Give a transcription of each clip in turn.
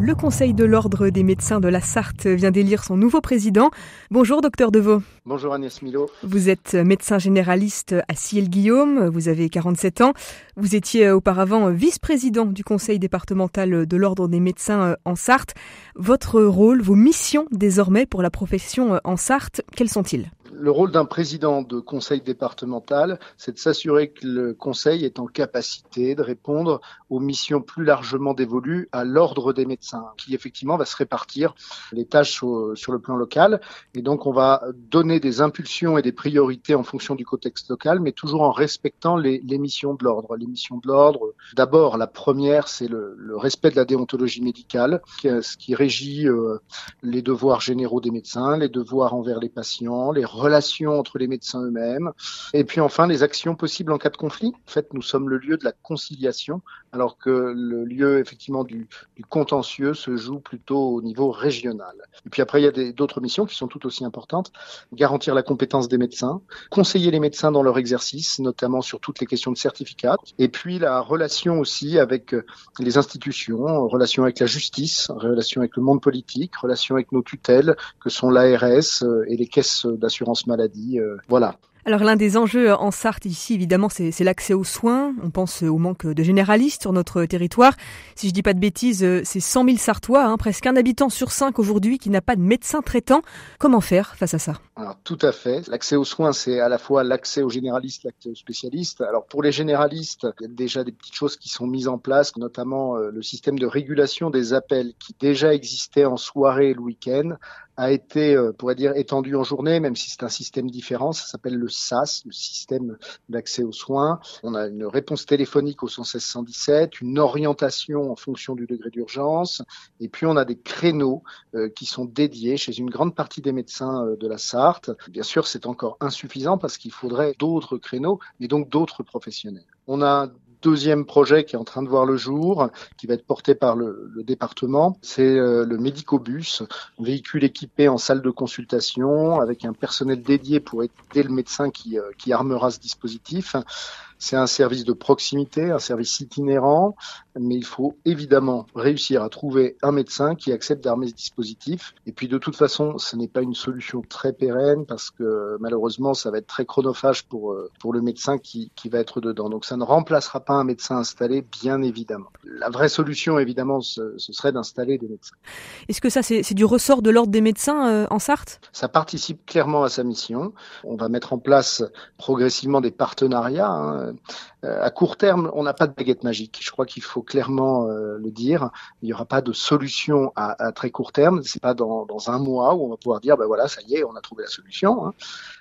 Le Conseil de l'Ordre des médecins de la Sarthe vient d'élire son nouveau président. Bonjour, docteur Deveau. Bonjour Agnès Milo. Vous êtes médecin généraliste à Ciel-Guillaume, vous avez 47 ans. Vous étiez auparavant vice-président du Conseil départemental de l'Ordre des médecins en Sarthe. Votre rôle, vos missions désormais pour la profession en Sarthe, quels sont-ils ? Le rôle d'un président de conseil départemental, c'est de s'assurer que le conseil est en capacité de répondre aux missions plus largement dévolues à l'ordre des médecins, qui effectivement va se répartir les tâches sur le plan local. Et donc on va donner des impulsions et des priorités en fonction du contexte local, mais toujours en respectant les missions de l'ordre. Les missions de l'ordre, d'abord la première, c'est le respect de la déontologie médicale, ce qui régit les devoirs généraux des médecins, les devoirs envers les patients, les relations entre les médecins eux-mêmes, et puis enfin les actions possibles en cas de conflit. En fait, nous sommes le lieu de la conciliation, alors que le lieu effectivement du contentieux se joue plutôt au niveau régional. Et puis après, il y a d'autres missions qui sont tout aussi importantes. Garantir la compétence des médecins, conseiller les médecins dans leur exercice, notamment sur toutes les questions de certificat, et puis la relation aussi avec les institutions, relation avec la justice, relation avec le monde politique, relation avec nos tutelles, que sont l'ARS et les caisses d'assurance maladie, voilà. Alors l'un des enjeux en Sarthe ici, évidemment, c'est l'accès aux soins. On pense au manque de généralistes sur notre territoire. Si je dis pas de bêtises, c'est 100 000 Sartois, presque un habitant sur 5 aujourd'hui qui n'a pas de médecin traitant. Comment faire face à ça ? Alors, tout à fait. L'accès aux soins, c'est à la fois l'accès aux généralistes, l'accès aux spécialistes. Alors pour les généralistes, il y a déjà des petites choses qui sont mises en place, notamment le système de régulation des appels qui déjà existait en soirée et le week-end a été, pourrait dire, étendu en journée, même si c'est un système différent. Ça s'appelle le SAS, le système d'accès aux soins. On a une réponse téléphonique au 116 117, une orientation en fonction du degré d'urgence, et puis on a des créneaux qui sont dédiés chez une grande partie des médecins de la Sarthe. Bien sûr, c'est encore insuffisant parce qu'il faudrait d'autres créneaux, mais donc d'autres professionnels. On a un deuxième projet qui est en train de voir le jour, qui va être porté par le département, c'est le Médicobus, un véhicule équipé en salle de consultation avec un personnel dédié pour aider le médecin qui armera ce dispositif. C'est un service de proximité, un service itinérant, mais il faut évidemment réussir à trouver un médecin qui accepte d'armer ce dispositif. Et puis de toute façon, ce n'est pas une solution très pérenne parce que malheureusement, ça va être très chronophage pour le médecin qui va être dedans. Donc ça ne remplacera pas un médecin installé, bien évidemment. La vraie solution, évidemment, ce serait d'installer des médecins. Est-ce que ça, c'est du ressort de l'Ordre des médecins en Sarthe ? Ça participe clairement à sa mission. On va mettre en place progressivement des partenariats. À court terme, on n'a pas de baguette magique. Je crois qu'il faut clairement le dire. Il n'y aura pas de solution à très court terme. C'est pas dans un mois où on va pouvoir dire, voilà, ça y est, on a trouvé la solution.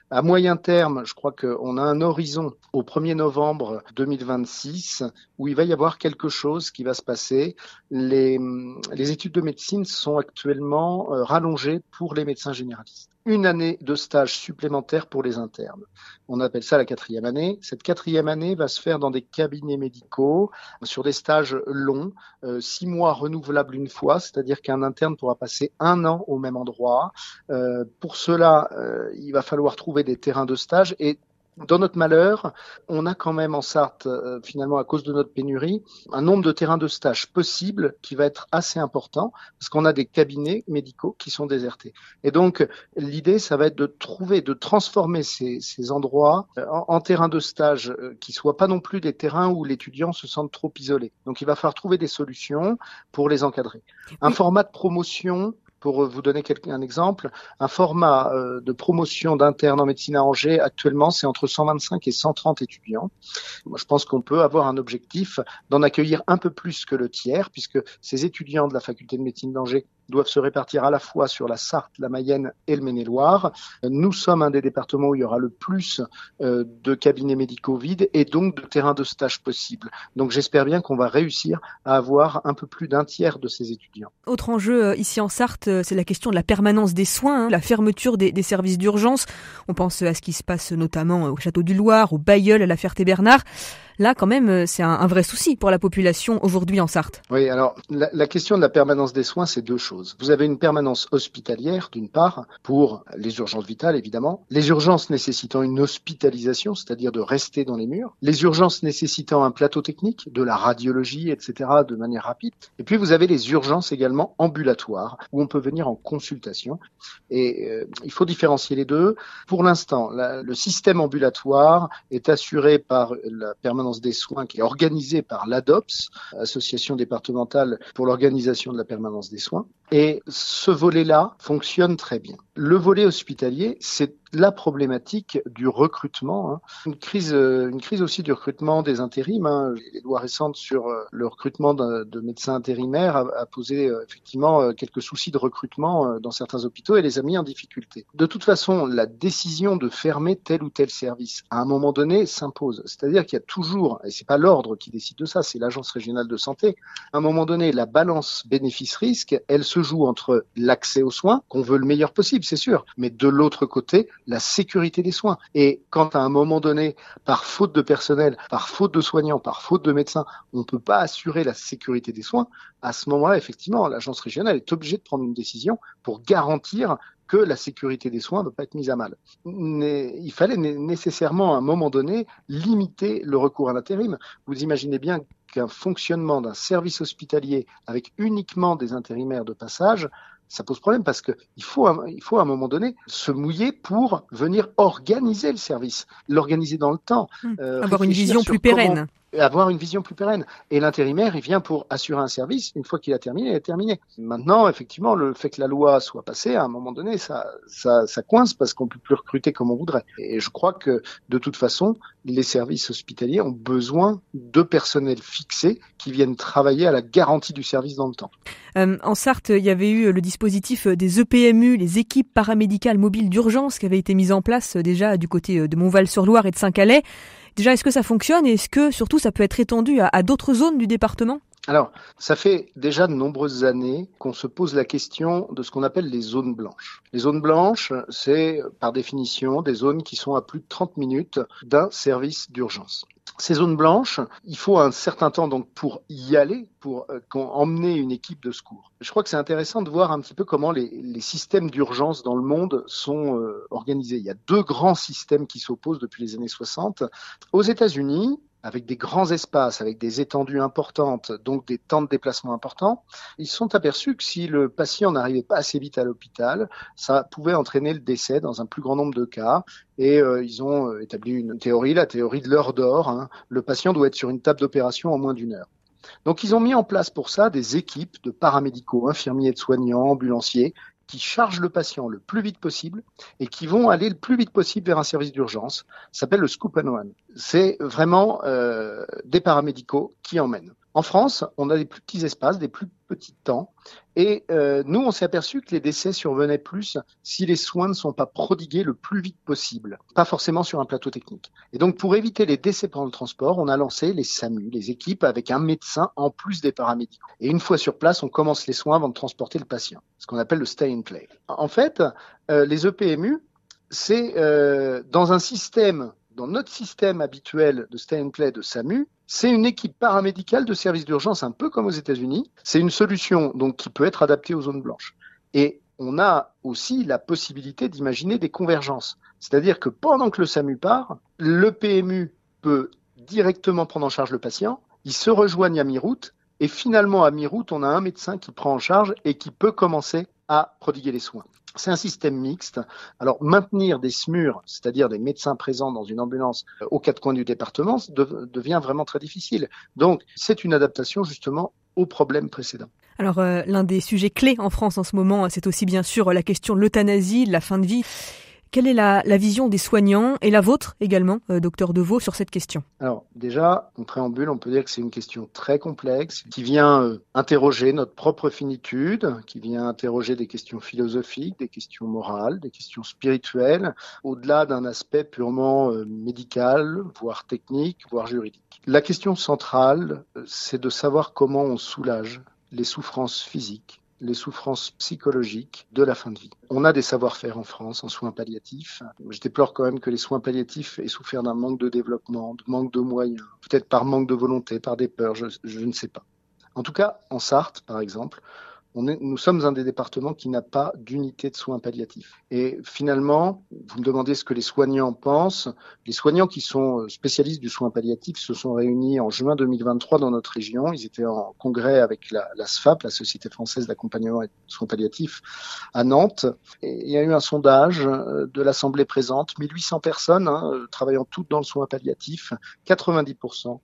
À moyen terme, je crois qu'on a un horizon au 1er novembre 2026 où il va y avoir quelque chose qui va se passer. Les études de médecine sont actuellement rallongées pour les médecins généralistes. Une année de stage supplémentaire pour les internes. On appelle ça la 4e année. Cette 4e année va se faire dans des cabinets médicaux, sur des stages longs, 6 mois renouvelables une fois, c'est-à-dire qu'un interne pourra passer 1 an au même endroit. Pour cela, il va falloir trouver des terrains de stage et dans notre malheur, on a quand même en Sarthe, finalement à cause de notre pénurie, un nombre de terrains de stage possibles qui va être assez important parce qu'on a des cabinets médicaux qui sont désertés. Et donc l'idée, ça va être de transformer ces endroits en terrains de stage qui soient pas non plus des terrains où l'étudiant se sente trop isolé. Donc il va falloir trouver des solutions pour les encadrer. Un format de promotion. Pour vous donner un exemple, un format de promotion d'interne en médecine à Angers, actuellement, c'est entre 125 et 130 étudiants. Moi, je pense qu'on peut avoir un objectif d'en accueillir un peu plus que le tiers, puisque ces étudiants de la faculté de médecine d'Angers doivent se répartir à la fois sur la Sarthe, la Mayenne et le Maine-et-Loire. Nous sommes un des départements où il y aura le plus de cabinets médicaux vides et donc de terrains de stage possibles. Donc j'espère bien qu'on va réussir à avoir un peu plus d'un tiers de ces étudiants. Autre enjeu ici en Sarthe, c'est la question de la permanence des soins, la fermeture des services d'urgence. On pense à ce qui se passe notamment au Château du Loir, au Bailleul, à la Ferté-Bernard. Là, quand même, c'est un vrai souci pour la population aujourd'hui en Sarthe. Oui, alors la question de la permanence des soins, c'est deux choses. Vous avez une permanence hospitalière, d'une part, pour les urgences vitales, évidemment. Les urgences nécessitant une hospitalisation, c'est-à-dire de rester dans les murs. Les urgences nécessitant un plateau technique, de la radiologie, etc., de manière rapide. Et puis, vous avez les urgences également ambulatoires, où on peut venir en consultation. Et il faut différencier les deux. Pour l'instant, le système ambulatoire est assuré par la permanence des soins qui est organisée par l'ADOPS, Association départementale pour l'organisation de la permanence des soins. Et ce volet-là fonctionne très bien. Le volet hospitalier, c'est la problématique du recrutement, une crise aussi du recrutement des intérims. Les lois récentes sur le recrutement de médecins intérimaires a posé effectivement quelques soucis de recrutement dans certains hôpitaux et les a mis en difficulté. De toute façon, la décision de fermer tel ou tel service, à un moment donné, s'impose. C'est-à-dire qu'il y a toujours, et c'est pas l'ordre qui décide de ça, c'est l'Agence régionale de santé, à un moment donné, la balance bénéfice-risque, elle se joue entre l'accès aux soins, qu'on veut le meilleur possible, c'est sûr, mais de l'autre côté, la sécurité des soins. Et quand à un moment donné, par faute de personnel, par faute de soignants, par faute de médecins, on ne peut pas assurer la sécurité des soins, à ce moment-là, effectivement, l'agence régionale est obligée de prendre une décision pour garantir que la sécurité des soins ne va pas être mise à mal. Il fallait nécessairement, à un moment donné, limiter le recours à l'intérim. Vous imaginez bien qu'un fonctionnement d'un service hospitalier avec uniquement des intérimaires de passage, ça pose problème parce que il faut à un moment donné se mouiller pour venir organiser le service, l'organiser dans le temps. Avoir une vision plus pérenne. Avoir une vision plus pérenne. Et l'intérimaire, il vient pour assurer un service. Une fois qu'il a terminé, il est terminé. Maintenant, effectivement, le fait que la loi soit passée, à un moment donné, ça coince parce qu'on peut plus recruter comme on voudrait. Et je crois que, de toute façon, les services hospitaliers ont besoin de personnel fixé qui viennent travailler à la garantie du service dans le temps. En Sarthe, il y avait eu le dispositif des EPMU, les équipes paramédicales mobiles d'urgence, qui avait été mis en place déjà du côté de Montval-sur-Loire et de Saint-Calais. Déjà, est-ce que ça fonctionne et est-ce que, surtout, ça peut être étendu à d'autres zones du département ? Alors, ça fait déjà de nombreuses années qu'on se pose la question de ce qu'on appelle les zones blanches. Les zones blanches, c'est par définition des zones qui sont à plus de 30 minutes d'un service d'urgence. Ces zones blanches, il faut un certain temps donc pour y aller, pour emmener une équipe de secours. Je crois que c'est intéressant de voir un petit peu comment les systèmes d'urgence dans le monde sont organisés. Il y a deux grands systèmes qui s'opposent depuis les années 60. Aux États-Unis, avec des grands espaces, avec des étendues importantes, donc des temps de déplacement importants, ils se sont aperçus que si le patient n'arrivait pas assez vite à l'hôpital, ça pouvait entraîner le décès dans un plus grand nombre de cas. Et ils ont établi une théorie, la théorie de l'heure d'or. Le patient doit être sur une table d'opération en moins d'une heure. Donc ils ont mis en place pour ça des équipes de paramédicaux, infirmiers, de soignants, ambulanciers, qui chargent le patient le plus vite possible et qui vont aller le plus vite possible vers un service d'urgence. Ça s'appelle le Scoop and Run. C'est vraiment des paramédicaux qui emmènent. En France, on a des plus petits espaces, des plus petits temps. Et nous, on s'est aperçu que les décès survenaient plus si les soins ne sont pas prodigués le plus vite possible, pas forcément sur un plateau technique. Et donc, pour éviter les décès pendant le transport, on a lancé les SAMU, les équipes avec un médecin en plus des paramédicaux. Et une fois sur place, on commence les soins avant de transporter le patient, ce qu'on appelle le stay and play. En fait, les EPMU, c'est dans notre système habituel de stay and play de SAMU, c'est une équipe paramédicale de service d'urgence, un peu comme aux États-Unis. C'est une solution donc qui peut être adaptée aux zones blanches. Et on a aussi la possibilité d'imaginer des convergences. C'est-à-dire que pendant que le SAMU part, le PMU peut directement prendre en charge le patient, ils se rejoignent à mi-route, et finalement à mi-route, on a un médecin qui prend en charge et qui peut commencer à prodiguer les soins. C'est un système mixte. Alors, maintenir des SMUR, c'est-à-dire des médecins présents dans une ambulance aux quatre coins du département, devient vraiment très difficile. Donc, c'est une adaptation justement aux problèmes précédents. Alors, l'un des sujets clés en France en ce moment, c'est aussi bien sûr la question de l'euthanasie, de la fin de vie. Quelle est la vision des soignants et la vôtre également, docteur Deveau, sur cette question ? Alors déjà, en préambule, on peut dire que c'est une question très complexe qui vient interroger notre propre finitude, qui vient interroger des questions philosophiques, des questions morales, des questions spirituelles, au-delà d'un aspect purement médical, voire technique, voire juridique. La question centrale, c'est de savoir comment on soulage les souffrances physiques les souffrances psychologiques de la fin de vie. On a des savoir-faire en France en soins palliatifs. Je déplore quand même que les soins palliatifs aient souffert d'un manque de développement, de manque de moyens, peut-être par manque de volonté, par des peurs, je ne sais pas. En tout cas, en Sarthe, par exemple, nous sommes un des départements qui n'a pas d'unité de soins palliatifs. Et finalement, vous me demandez ce que les soignants pensent. Les soignants qui sont spécialistes du soin palliatif se sont réunis en juin 2023 dans notre région. Ils étaient en congrès avec la SFAP, la Société française d'accompagnement et de soins palliatifs, à Nantes. Et il y a eu un sondage de l'Assemblée présente, 1800 personnes travaillant toutes dans le soin palliatif, 90%.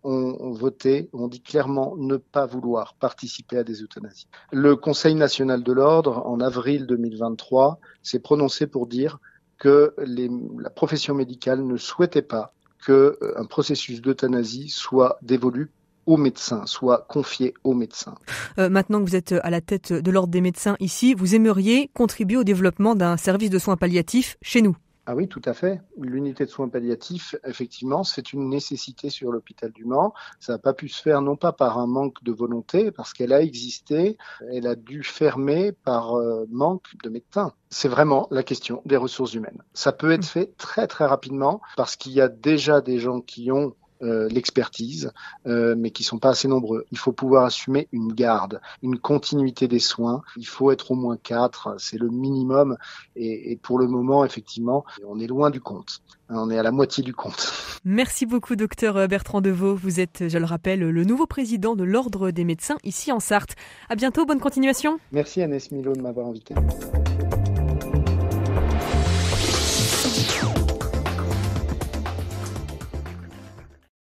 Ont voté, ont dit clairement ne pas vouloir participer à des euthanasies. Le Conseil national de l'ordre, en avril 2023, s'est prononcé pour dire que la profession médicale ne souhaitait pas qu'un processus d'euthanasie soit dévolu aux médecins, soit confié aux médecins. Maintenant que vous êtes à la tête de l'ordre des médecins ici, vous aimeriez contribuer au développement d'un service de soins palliatifs chez nous? Ah oui, tout à fait. L'unité de soins palliatifs, effectivement, c'est une nécessité sur l'hôpital du Mans. Ça n'a pas pu se faire, non pas par un manque de volonté, parce qu'elle a existé, elle a dû fermer par manque de médecins. C'est vraiment la question des ressources humaines. Ça peut être fait très très rapidement, parce qu'il y a déjà des gens qui ont l'expertise, mais qui sont pas assez nombreux. Il faut pouvoir assumer une garde, une continuité des soins. Il faut être au moins 4, c'est le minimum. Et pour le moment, effectivement, on est loin du compte. On est à la moitié du compte. Merci beaucoup, docteur Bertrand Deveau. Vous êtes, je le rappelle, le nouveau président de l'Ordre des médecins ici en Sarthe. À bientôt, bonne continuation. Merci Agnès Milo de m'avoir invité.